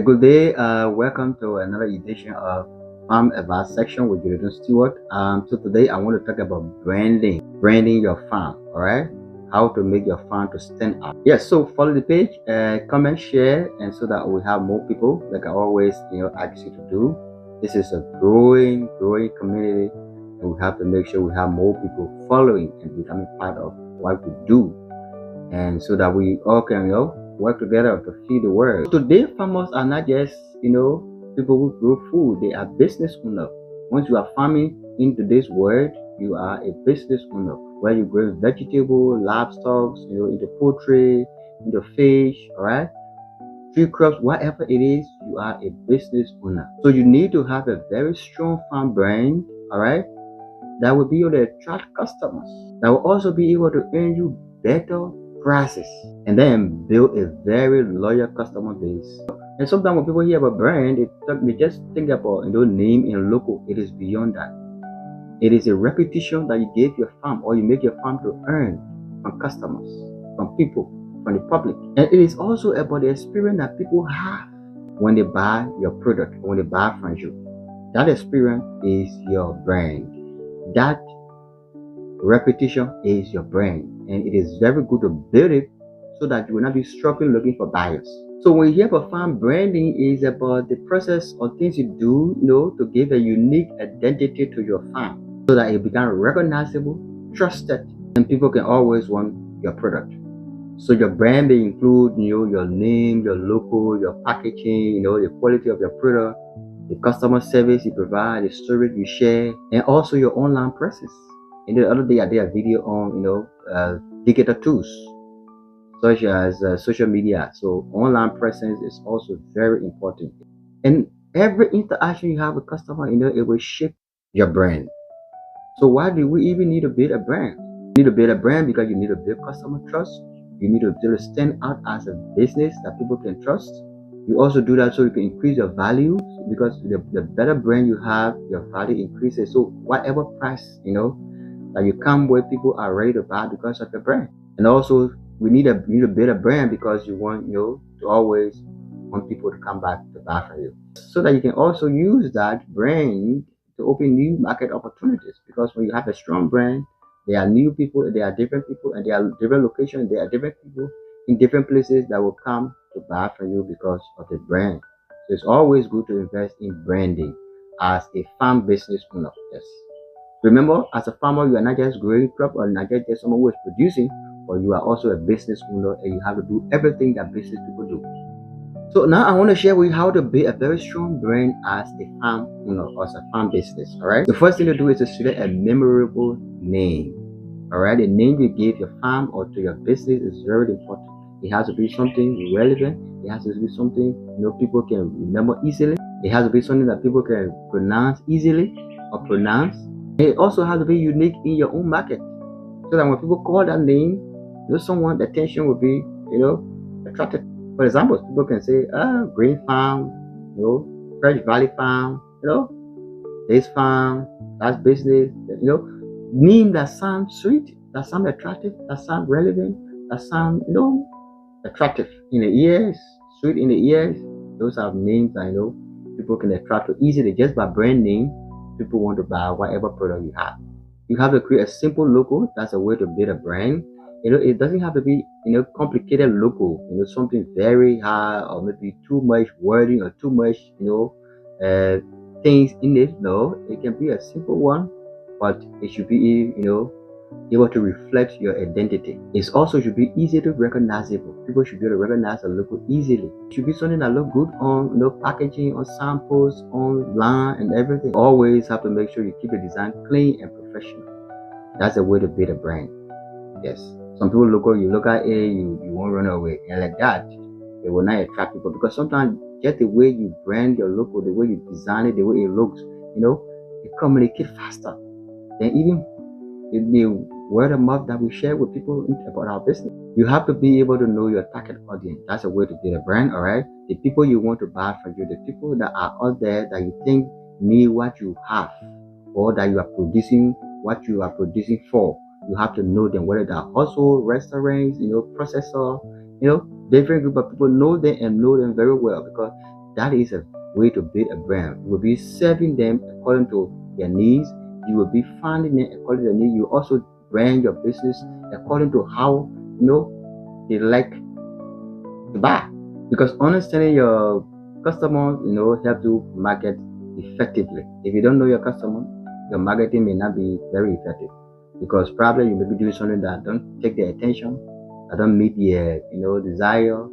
Good day. Welcome to another edition of Farm Advice section with Jordan Stewart. So today I want to talk about branding your farm. All right, how to make your farm to stand out. Yes. So follow the page, comment, share, and so that we have more people. Like I always, ask you to do. This is a growing community, and we have to make sure we have more people following and becoming part of what we do, and so that we all can work together to feed the world. Today, farmers are not just people who grow food; they are business owners. Once you are farming in today's world, you are a business owner where you grow vegetable, livestock, into poultry, into fish, all right, tree crops, whatever it is, you are a business owner. So you need to have a very strong farm brand, all right, that will be able to attract customers, that will also be able to earn you better prices, and then build a very loyal customer base. And sometimes when people hear about brand, they just think about name and logo. It is beyond that. It is a reputation that you give your farm, or you make your farm to earn from customers, from people, from the public. And it is also about the experience that people have when they buy your product, when they buy from you. That experience is your brand. That reputation is your brand, and it is very good to build it so that you will not be struggling looking for buyers. So when you hear about farm branding, is about the process or things you do, to give a unique identity to your farm, so that it becomes recognizable, trusted, and people can always want your product. So your brand may include, your name, your logo, your packaging, the quality of your product, the customer service you provide, the storage you share, and also your online presence. And the other day I did a video on, digital tools, such as social media. So online presence is also very important. And every interaction you have with customer, it will shape your brand. So why do we even need to build a brand? You need to build a brand because you need to build customer trust. You need to stand out as a business that people can trust. You also do that so you can increase your value, because the better brand you have, your value increases. So whatever price, that you come with, people are ready to buy because of the brand. And also you need to build a brand because you want, to always want people to come back to buy from you. So that you can also use that brand to open new market opportunities. Because when you have a strong brand, there are new people, there are different people, and there are different locations, there are different people in different places that will come to buy from you because of the brand. So it's always good to invest in branding as a farm business owner. Yes. Remember, as a farmer, you are not just growing crop or not just someone who is producing, but you are also a business owner, and you have to do everything that business people do. So now I want to share with you how to build a very strong brand as a farm owner or as a farm business. All right. The first thing to do is to select a memorable name. All right. The name you give your farm or to your business is very important. It has to be something relevant. It has to be something people can remember easily. It has to be something that people can pronounce easily or pronounce. It also has to be unique in your own market, so that when people call that name, someone, the attention will be attracted. For example, people can say, Green Farm, Fresh Valley Farm, this farm, that business, name that sounds sweet, that sounds attractive, that sounds relevant, that sounds, attractive in the ears, sweet in the ears. Those are names that people can attract easily just by brand name. People want to buy whatever product you have. You have to create a simple logo. That's a way to build a brand. It doesn't have to be complicated logo, something very high or maybe too much wording or too much things in it. No, it can be a simple one, but it should be able to reflect your identity. It also should be easy to recognizable. People should be able to recognize a logo easily. It should be something that look good on packaging, on samples, online, and everything. Always have to make sure you keep the design clean and professional. That's a way to build a brand. Yes. Some people you look at it, you won't run away, and like that, it will not attract people, because sometimes just the way you brand your logo, the way you design it, the way it looks, it communicates faster than even the word of mouth that we share with people about our business. You have to be able to know your target audience. That's a way to build a brand. All right, the people you want to buy from you, the people that are out there that you think need what you have, or that you are producing what you are producing for. You have to know them, whether they're household, restaurants, processor, different group of people. Know them and know them very well, because That is a way to build a brand. You will be serving them according to their needs. You will be finding them according to their needs. You also brand your business according to how they like to buy. Because understanding your customers, help you market effectively. If you don't know your customer, your marketing may not be very effective because probably you may be doing something that don't take their attention, that don't meet their desire,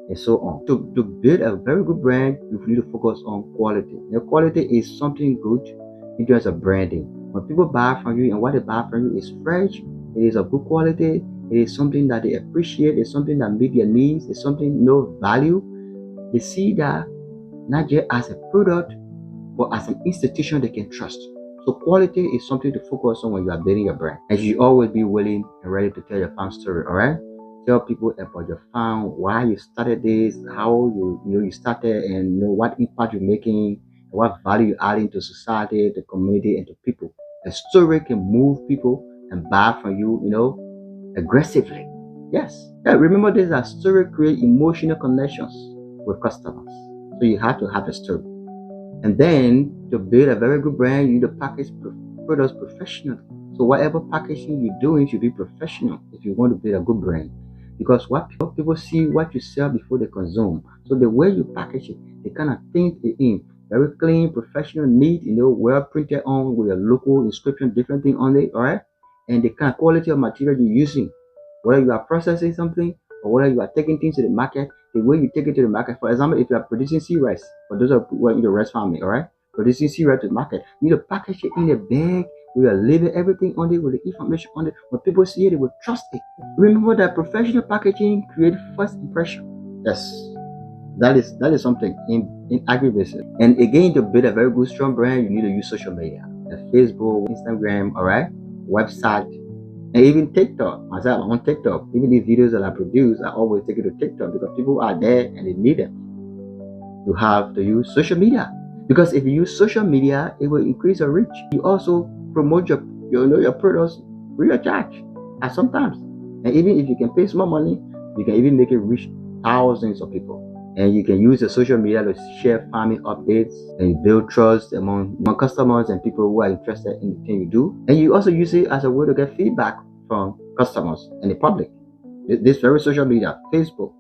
and so on. To build a very good brand, you need to focus on quality. Quality is something good in terms of branding. When people buy from you and what they buy from you is fresh, it is of good quality, it is something that they appreciate, it's something that meets their needs, it's something value. They see that not just as a product, but as an institution they can trust. So quality is something to focus on when you are building your brand. And you always be willing and ready to tell your farm story, all right? Tell people about your farm, why you started this, how you started, and what impact you're making, what value you're adding to society, the community, and to people. A story can move people and buy from you, aggressively. Yes. Yeah, remember this, that story create emotional connections with customers. So you have to have a story. And then to build a very good brand, you need to package products professionally. So whatever packaging you're doing should be professional if you want to build a good brand. Because what people see what you sell before they consume. So the way you package it, they kind of think it in. Very clean, professional, neat, well printed on with a local inscription, different thing on it, all right? And the kind of quality of material you're using, whether you are processing something or whether you are taking things to the market, the way you take it to the market. For example, if you are producing sea rice, for those who are in the rice farming, all right? Producing sea rice to the market, you need to package it in a bag. We are leaving everything on it with the information on it. When people see it, they will trust it. Remember that professional packaging creates first impression. Yes, that is something in agribusiness. And again, to build a very good, strong brand, you need to use social media, Facebook, Instagram, all right, website, and even TikTok. Myself, I'm on TikTok. Even these videos that I produce, I always take it to TikTok because people are there and they need them. You have to use social media because if you use social media, it will increase your reach. You also promote your products free of charge at sometimes. And even if you can pay small money, you can even make it reach thousands of people. And you can use the social media to share farming updates and build trust among customers and people who are interested in the thing you do. And you also use it as a way to get feedback from customers and the public. This very social media, Facebook,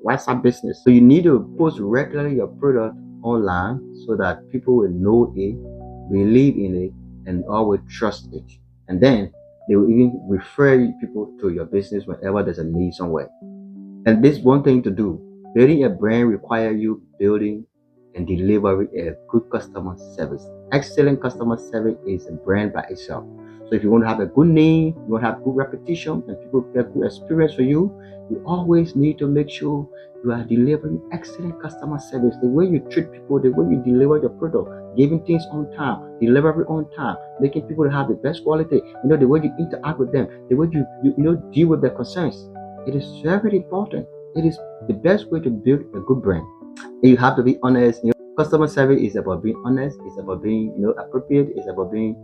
WhatsApp business. So you need to post regularly your product online so that people will know it, believe in it, and always trust it. And then they will even refer people to your business whenever there's a need somewhere. And this one thing to do. Building a brand requires you building and delivering a good customer service. Excellent customer service is a brand by itself. So if you want to have a good name, you want to have good reputation, and people get good experience for you, you always need to make sure you are delivering excellent customer service. The way you treat people, the way you deliver your product, giving things on time, delivery on time, making people have the best quality. The way you interact with them, the way you deal with their concerns. It is very important. It is the best way to build a good brand. And you have to be honest. Customer service is about being honest. It's about being, appropriate. It's about being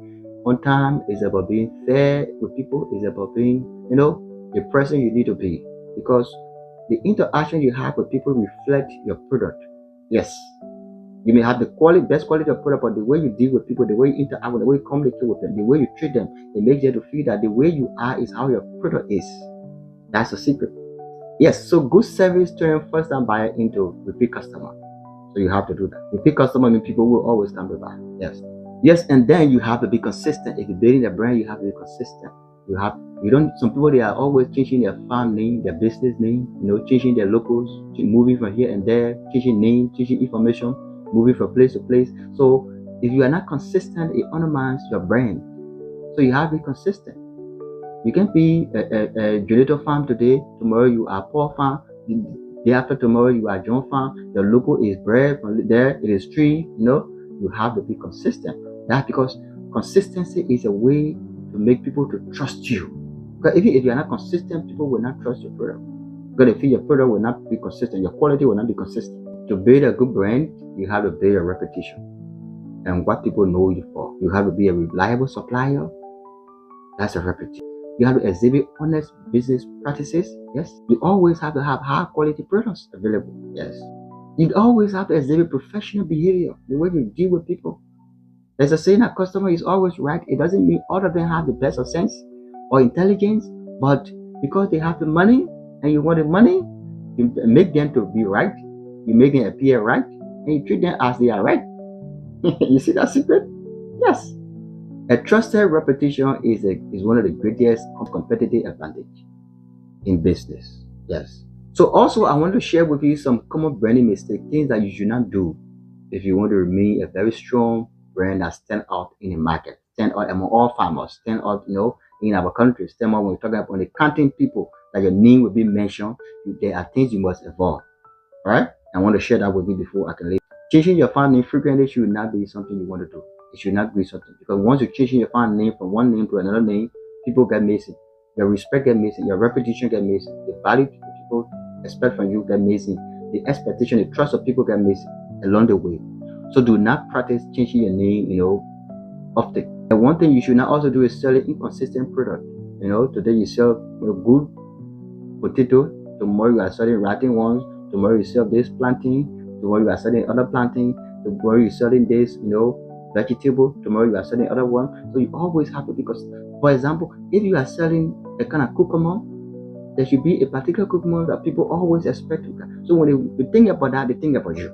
on time. It's about being fair with people. It's about being, the person you need to be. Because the interaction you have with people reflect your product. Yes. You may have the best quality of product, but the way you deal with people, the way you interact with them, the way you communicate with them, the way you treat them, it makes them to feel that the way you are is how your product is. That's the secret. Yes, so good service turn first time buyer into repeat customer. So you have to do that. Repeat customer means people will always come to buy. Yes, and then you have to be consistent. If you're building a brand, you have to be consistent. Some people, they are always changing their farm name, their business name, changing their logos, moving from here and there, changing name, changing information, moving from place to place. So if you are not consistent, it undermines your brand. So you have to be consistent. You can be a Jonathan farm today, tomorrow you are Paul farm, the day after tomorrow you are John farm. Your logo is bread, from there it is tree. You have to be consistent. That's because consistency is a way to make people to trust you. Because even if you are not consistent, people will not trust your product. Because if your product will not be consistent, your quality will not be consistent. To build a good brand, you have to build a reputation and what people know you for. You have to be a reliable supplier. That's a reputation. You have to exhibit honest business practices. Yes. You always have to have high quality products available. Yes. You always have to exhibit professional behavior, the way you deal with people. There's a saying that customer is always right. It doesn't mean all of them have the best of sense or intelligence, but because they have the money and you want the money, you make them to be right, you make them appear right, and you treat them as they are right. You see that secret? Yes. A trusted reputation is one of the greatest competitive advantage in business. Yes. So also I want to share with you some common branding mistakes, things that you should not do if you want to remain a very strong brand that stand out in the market, stand out among all farmers, stand out, in our country, stand out when we're talking about the counting people that your name will be mentioned. There are things you must avoid. All right? I want to share that with you before I can leave. Changing your farm name frequently should not be something you want to do. It should not be something, because once you change your farm name from one name to another name, people get missing. Your respect get missing. Your reputation get missing. The value people expect from you get missing. The expectation, the trust of people get missing along the way. So do not practice changing your name, often. And one thing you should not also do is selling inconsistent product. Today you sell good potato, tomorrow you are selling rotten ones, tomorrow you sell this plantain, tomorrow you are selling other plantain, tomorrow you are selling this, vegetable, tomorrow you are selling other one. So you always have to, because for example, if you are selling a kind of cucumber, there should be a particular cucumber that people always expect to get. So when they think about that, they think about you.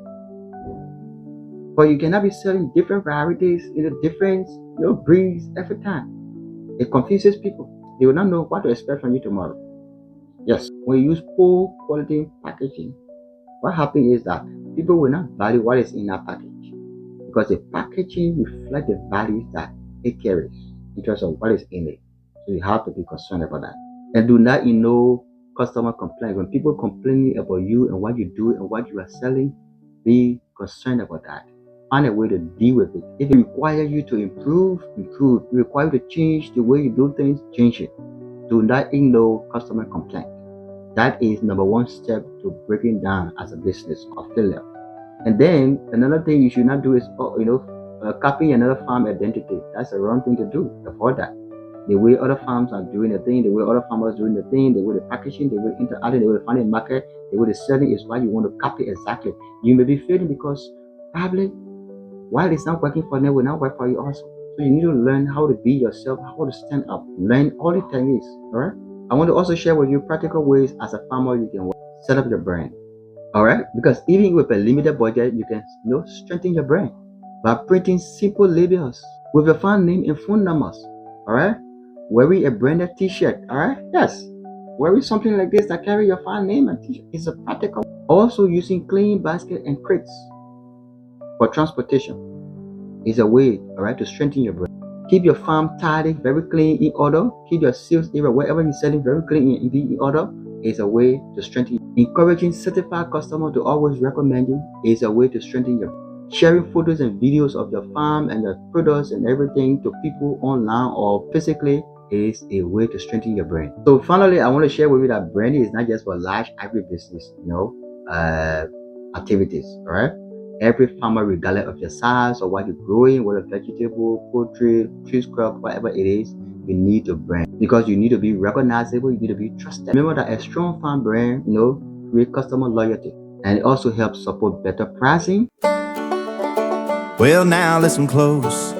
But you cannot be selling different varieties, different breeds every time. It confuses people. They will not know what to expect from you tomorrow. Yes, when you use poor quality packaging, what happens is that people will not value what is in that package, because the packaging reflects the values that it carries in terms of what is in it. So you have to be concerned about that. And do not customer complaint. When people complaining about you and what you do and what you are selling, be concerned about that. Find a way to deal with it. If it requires you to improve. If it requires you to change the way you do things, change it. Do not ignore customer complaint. That is number one step to breaking down as a business or failure. And then another thing you should not do is copying another farm identity. That's the wrong thing to do. Avoid that. The way other farms are doing the thing, the way other farmers are doing the thing, the way the packaging, the way interacting, the way the finding market, the way the selling is what you want to copy exactly. You may be failing because probably while it's not working for them, it will not work for you also. So you need to learn how to be yourself, how to stand up, learn all the techniques. All right. I want to also share with you practical ways as a farmer you can set up your brand. All right, because even with a limited budget, you can strengthen your brand by printing simple labels with your farm name and phone numbers. All right, wearing a branded T-shirt. All right, yes, wearing something like this that carry your farm name and T-shirt is a practical. Also, using clean basket and crates for transportation is a way, all right, to strengthen your brand. Keep your farm tidy, very clean, in order. Keep your sales area, wherever you're selling, very clean and in order. Is a way to strengthen. Encouraging certified customers to always recommend you is a way to strengthen your. Sharing photos and videos of your farm and your products and everything to people online or physically is a way to strengthen your brand. So finally, I want to share with you that branding is not just for large agribusiness, activities. All right. Every farmer, regardless of your size or what you're growing, whether vegetable, poultry, trees, crop, whatever it is, you need to brand, because you need to be recognizable, you need to be trusted. Remember that a strong farm brand, create customer loyalty, and it also helps support better pricing. Well, now listen close.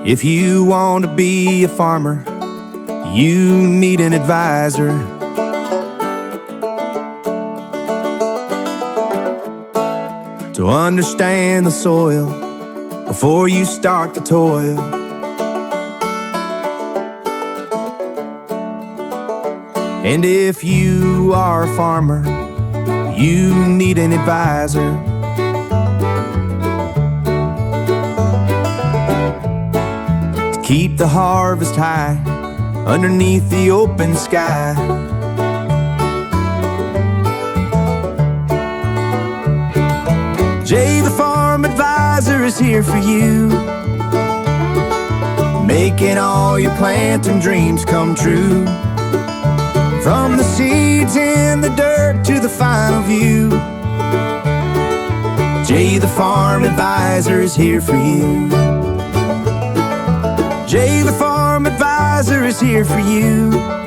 If you want to be a farmer, you need an advisor. To understand the soil before you start the toil. And if you are a farmer, you need an advisor. To keep the harvest high underneath the open sky. Jay the Farm Advisor is here for you, making all your planting dreams come true. From the seeds in the dirt to the final view, Jay the Farm Advisor is here for you. Jay the Farm Advisor Fertilizer is here for you.